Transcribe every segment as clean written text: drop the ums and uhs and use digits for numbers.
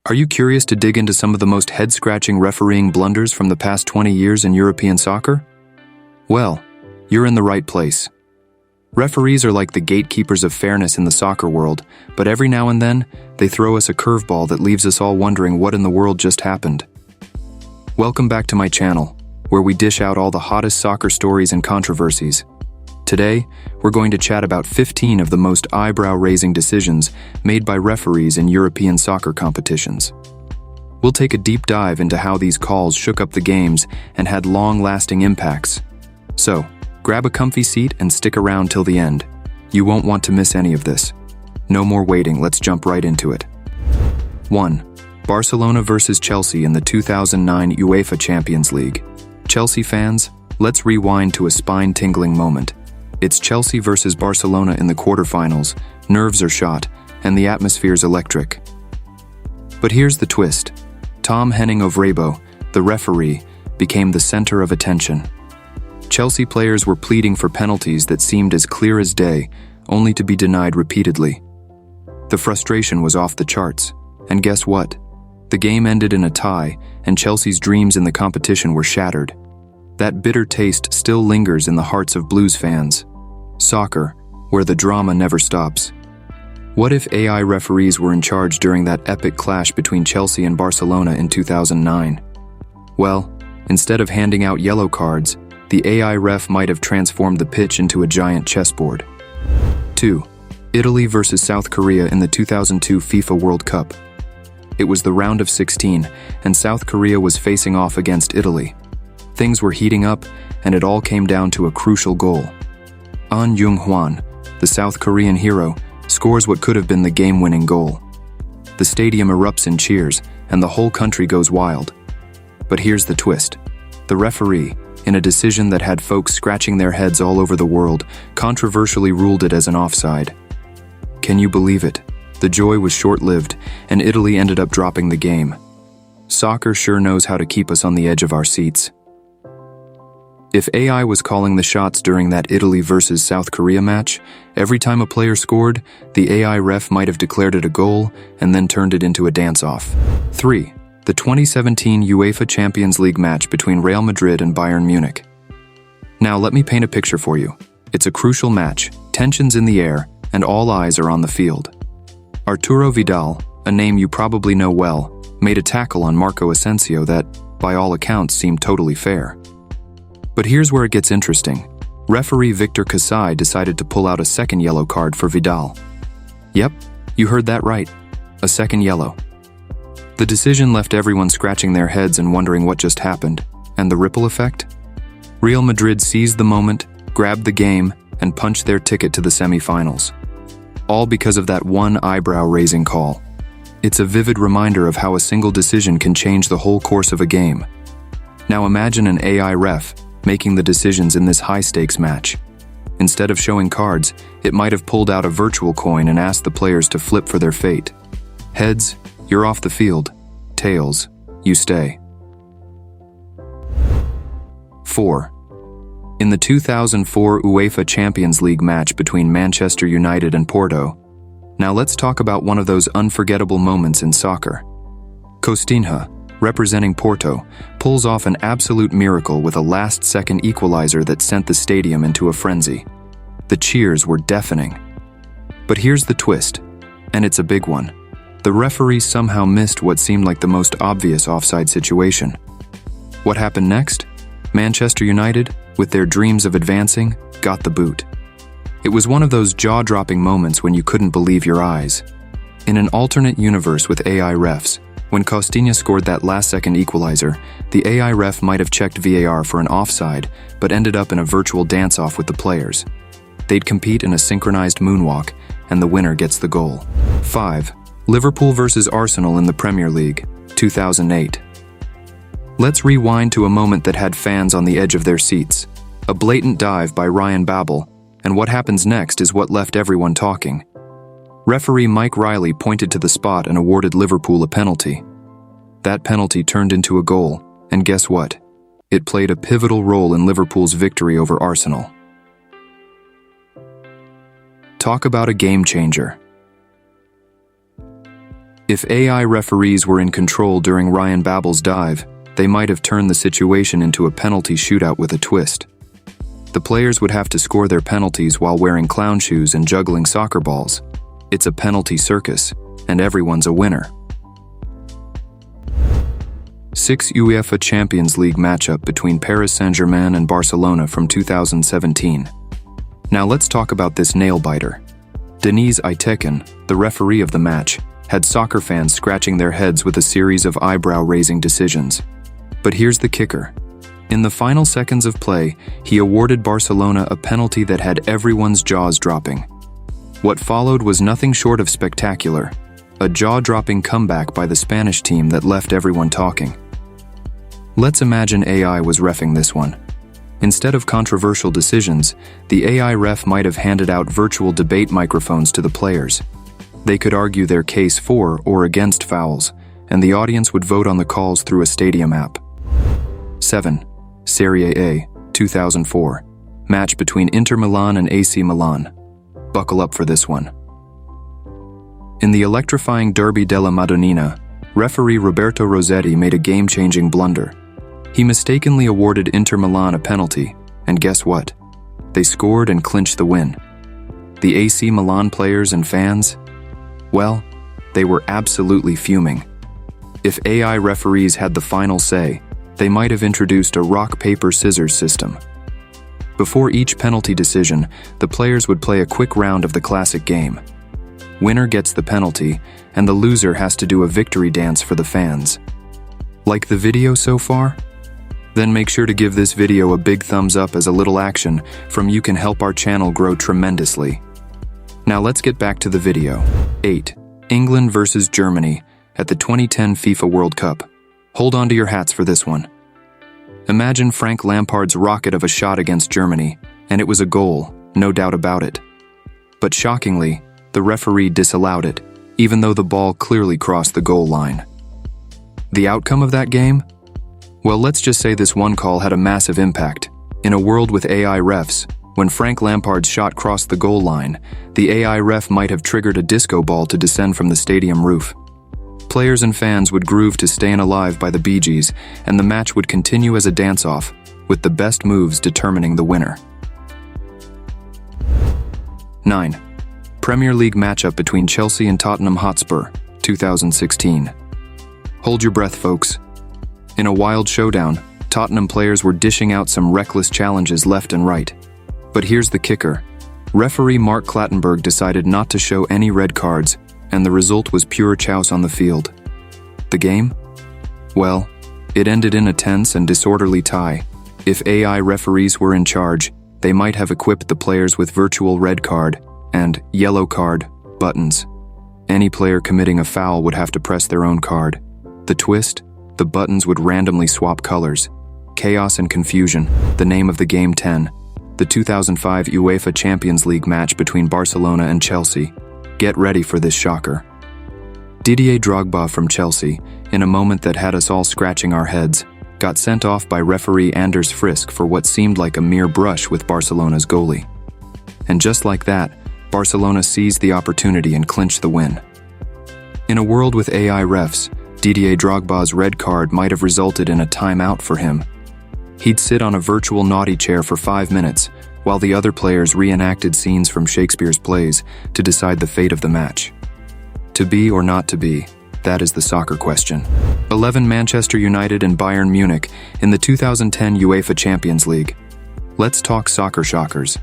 Are you curious to dig into some of the most head-scratching refereeing blunders from the past 20 years in European soccer? Well, you're in the right place. Referees are like the gatekeepers of fairness in the soccer world, but every now and then, they throw us a curveball that leaves us all wondering what in the world just happened. Welcome back to my channel, where we dish out all the hottest soccer stories and controversies. Today, we're going to chat about 15 of the most eyebrow-raising decisions made by referees in European soccer competitions. We'll take a deep dive into how these calls shook up the games and had long-lasting impacts. So, grab a comfy seat and stick around till the end. You won't want to miss any of this. No more waiting, let's jump right into it. 1. Barcelona vs Chelsea in the 2009 UEFA Champions League. Chelsea fans, let's rewind to a spine-tingling moment. It's Chelsea versus Barcelona in the quarterfinals, nerves are shot, and the atmosphere's electric. But here's the twist. Tom Henning of Rabo, the referee, became the center of attention. Chelsea players were pleading for penalties that seemed as clear as day, only to be denied repeatedly. The frustration was off the charts, and guess what? The game ended in a tie, and Chelsea's dreams in the competition were shattered. That bitter taste still lingers in the hearts of Blues fans. Soccer, where the drama never stops. What if AI referees were in charge during that epic clash between Chelsea and Barcelona in 2009? Well, instead of handing out yellow cards, the AI ref might have transformed the pitch into a giant chessboard. 2. Italy vs South Korea in the 2002 FIFA World Cup. It was the round of 16, and South Korea was facing off against Italy. Things were heating up, and it all came down to a crucial goal. An Jung-hwan, the South Korean hero, scores what could have been the game-winning goal. The stadium erupts in cheers, and the whole country goes wild. But here's the twist. The referee, in a decision that had folks scratching their heads all over the world, controversially ruled it as an offside. Can you believe it? The joy was short-lived, and Italy ended up dropping the game. Soccer sure knows how to keep us on the edge of our seats. If AI was calling the shots during that Italy versus South Korea match, every time a player scored, the AI ref might have declared it a goal and then turned it into a dance-off. 3. The 2017 UEFA Champions League match between Real Madrid and Bayern Munich. Now let me paint a picture for you. It's a crucial match, tensions in the air, and all eyes are on the field. Arturo Vidal, a name you probably know well, made a tackle on Marco Asensio that, by all accounts, seemed totally fair. But here's where it gets interesting. Referee Victor Kasai decided to pull out a second yellow card for Vidal. Yep, you heard that right. A second yellow. The decision left everyone scratching their heads and wondering what just happened. And the ripple effect? Real Madrid seized the moment, grabbed the game, and punched their ticket to the semi-finals. All because of that one eyebrow-raising call. It's a vivid reminder of how a single decision can change the whole course of a game. Now imagine an AI ref making the decisions in this high-stakes match. Instead of showing cards, it might have pulled out a virtual coin and asked the players to flip for their fate. Heads, you're off the field. Tails, you stay. 4. In the 2004 UEFA Champions League match between Manchester United and Porto. Now let's talk about one of those unforgettable moments in soccer. Costinha, representing Porto, pulls off an absolute miracle with a last-second equalizer that sent the stadium into a frenzy. The cheers were deafening. But here's the twist, and it's a big one. The referee somehow missed what seemed like the most obvious offside situation. What happened next? Manchester United, with their dreams of advancing, got the boot. It was one of those jaw-dropping moments when you couldn't believe your eyes. In an alternate universe with AI refs, when Costinha scored that last-second equalizer, the AI ref might have checked VAR for an offside, but ended up in a virtual dance-off with the players. They'd compete in a synchronized moonwalk, and the winner gets the goal. 5. Liverpool vs Arsenal in the Premier League, 2008. Let's rewind to a moment that had fans on the edge of their seats. A blatant dive by Ryan Babel, and what happens next is what left everyone talking. Referee Mike Riley pointed to the spot and awarded Liverpool a penalty. That penalty turned into a goal, and guess what? It played a pivotal role in Liverpool's victory over Arsenal. Talk about a game changer. If AI referees were in control during Ryan Babel's dive, they might have turned the situation into a penalty shootout with a twist. The players would have to score their penalties while wearing clown shoes and juggling soccer balls. It's a penalty circus, and everyone's a winner. 6 UEFA Champions League matchup between Paris Saint-Germain and Barcelona from 2017. Now let's talk about this nail-biter. Deniz Aytekin, the referee of the match, had soccer fans scratching their heads with a series of eyebrow-raising decisions. But here's the kicker. In the final seconds of play, he awarded Barcelona a penalty that had everyone's jaws dropping. What followed was nothing short of spectacular, a jaw-dropping comeback by the Spanish team that left everyone talking. Let's imagine AI was reffing this one. Instead of controversial decisions, the AI ref might have handed out virtual debate microphones to the players. They could argue their case for or against fouls, and the audience would vote on the calls through a stadium app. 7. Serie A, 2004. Match between Inter Milan and AC Milan. Buckle up for this one. In the electrifying Derby della Madonnina, referee Roberto Rossetti made a game-changing blunder. He mistakenly awarded Inter Milan a penalty, and guess what? They scored and clinched the win. The AC Milan players and fans? Well, they were absolutely fuming. If AI referees had the final say, they might have introduced a rock-paper-scissors system. Before each penalty decision, the players would play a quick round of the classic game. Winner gets the penalty, and the loser has to do a victory dance for the fans. Like the video so far? Then make sure to give this video a big thumbs up as a little action from you can help our channel grow tremendously. Now let's get back to the video. 8. England versus Germany at the 2010 FIFA World Cup. Hold on to your hats for this one. Imagine Frank Lampard's rocket of a shot against Germany, and it was a goal, no doubt about it. But shockingly, the referee disallowed it, even though the ball clearly crossed the goal line. The outcome of that game? Well, let's just say this one call had a massive impact. In a world with AI refs, when Frank Lampard's shot crossed the goal line, the AI ref might have triggered a disco ball to descend from the stadium roof. Players and fans would groove to Stayin' Alive by the Bee Gees, and the match would continue as a dance-off, with the best moves determining the winner. 9. Premier League matchup between Chelsea and Tottenham Hotspur, 2016. Hold your breath, folks. In a wild showdown, Tottenham players were dishing out some reckless challenges left and right. But here's the kicker. Referee Mark Clattenburg decided not to show any red cards, and the result was pure chaos on the field. The game? Well, it ended in a tense and disorderly tie. If AI referees were in charge, they might have equipped the players with virtual red card and yellow card buttons. Any player committing a foul would have to press their own card. The twist? The buttons would randomly swap colors. Chaos and confusion, the name of the game. 10. The 2005 UEFA Champions League match between Barcelona and Chelsea. Get ready for this shocker. Didier Drogba from Chelsea, in a moment that had us all scratching our heads, got sent off by referee Anders Frisk for what seemed like a mere brush with Barcelona's goalie. And just like that, Barcelona seized the opportunity and clinched the win. In a world with AI refs, Didier Drogba's red card might have resulted in a timeout for him. He'd sit on a virtual naughty chair for 5 minutes, while the other players reenacted scenes from Shakespeare's plays to decide the fate of the match. To be or not to be, that is the soccer question. 11. Manchester United and Bayern Munich in the 2010 UEFA Champions League. Let's talk soccer shockers.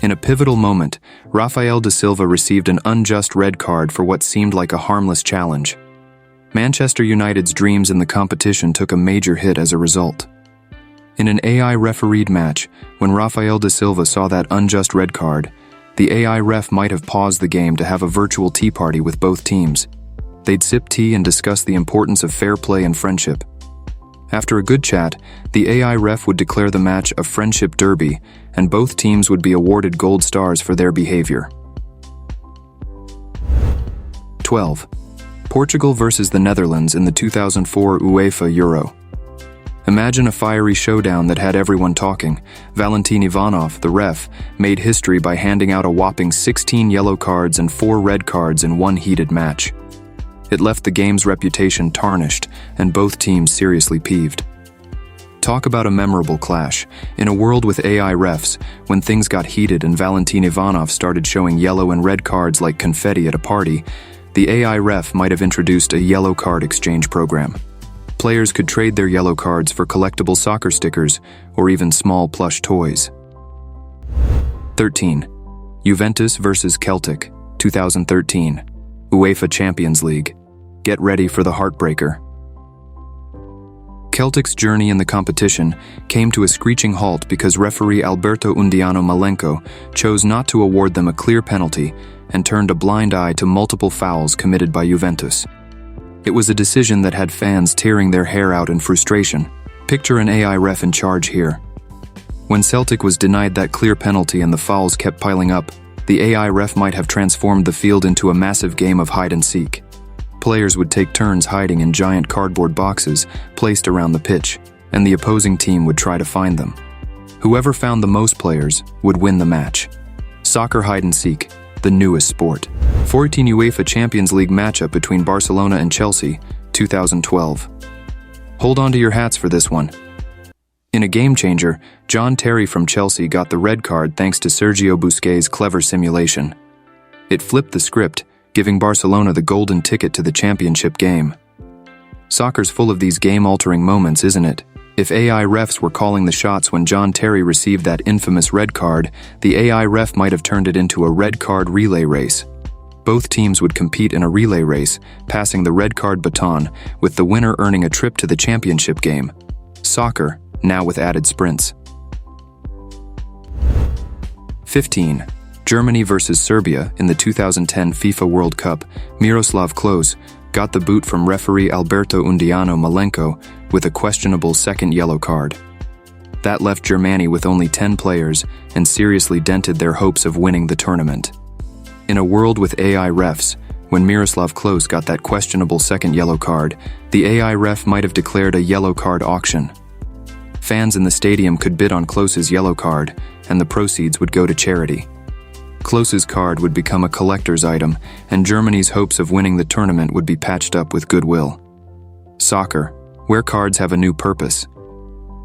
In a pivotal moment, Rafael da Silva received an unjust red card for what seemed like a harmless challenge. Manchester United's dreams in the competition took a major hit as a result. In an AI-refereed match, when Rafael da Silva saw that unjust red card, the AI ref might have paused the game to have a virtual tea party with both teams. They'd sip tea and discuss the importance of fair play and friendship. After a good chat, the AI ref would declare the match a friendship derby, and both teams would be awarded gold stars for their behavior. 12. Portugal versus the Netherlands in the 2004 UEFA Euro. Imagine a fiery showdown that had everyone talking. Valentin Ivanov, the ref, made history by handing out a whopping 16 yellow cards and 4 red cards in one heated match. It left the game's reputation tarnished and both teams seriously peeved. Talk about a memorable clash. In a world with AI refs, when things got heated and Valentin Ivanov started showing yellow and red cards like confetti at a party, the AI ref might have introduced a yellow card exchange program. Players could trade their yellow cards for collectible soccer stickers or even small plush toys. 13. Juventus vs Celtic, 2013. UEFA Champions League. Get ready for the heartbreaker. Celtic's journey in the competition came to a screeching halt because referee Alberto Undiano Malenko chose not to award them a clear penalty and turned a blind eye to multiple fouls committed by Juventus. It was a decision that had fans tearing their hair out in frustration. Picture an AI ref in charge here. When Celtic was denied that clear penalty and the fouls kept piling up, the AI ref might have transformed the field into a massive game of hide-and-seek. Players would take turns hiding in giant cardboard boxes placed around the pitch, and the opposing team would try to find them. Whoever found the most players would win the match. Soccer hide-and-seek, the newest sport. 14 UEFA Champions League matchup between Barcelona and Chelsea, 2012. Hold on to your hats for this one. In a game-changer, John Terry from Chelsea got the red card thanks to Sergio Busquets' clever simulation. It flipped the script, giving Barcelona the golden ticket to the championship game. Soccer's full of these game-altering moments, isn't it? If AI refs were calling the shots when John Terry received that infamous red card, the AI ref might have turned it into a red card relay race. Both teams would compete in a relay race, passing the red card baton, with the winner earning a trip to the championship game. Soccer, now with added sprints. 15. Germany vs Serbia in the 2010 FIFA World Cup. Miroslav Klose got the boot from referee Alberto Undiano Malenko with a questionable second yellow card. That left Germany with only 10 players and seriously dented their hopes of winning the tournament. In a world with AI refs, when Miroslav Klose got that questionable second yellow card, the AI ref might have declared a yellow card auction. Fans in the stadium could bid on Klose's yellow card, and the proceeds would go to charity. Klose's card would become a collector's item, and Germany's hopes of winning the tournament would be patched up with goodwill. Soccer, where cards have a new purpose.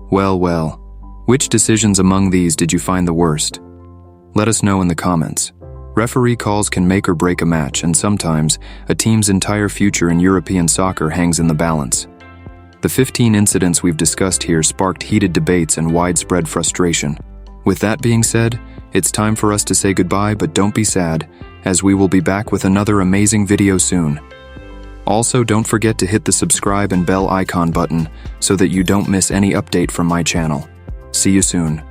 Well, which decisions among these did you find the worst? Let us know in the comments. Referee calls can make or break a match, and sometimes a team's entire future in European soccer hangs in the balance. The 15 incidents we've discussed here sparked heated debates and widespread frustration. With that being said, it's time for us to say goodbye, but don't be sad, as we will be back with another amazing video soon. Also, don't forget to hit the subscribe and bell icon button so that you don't miss any update from my channel. See you soon.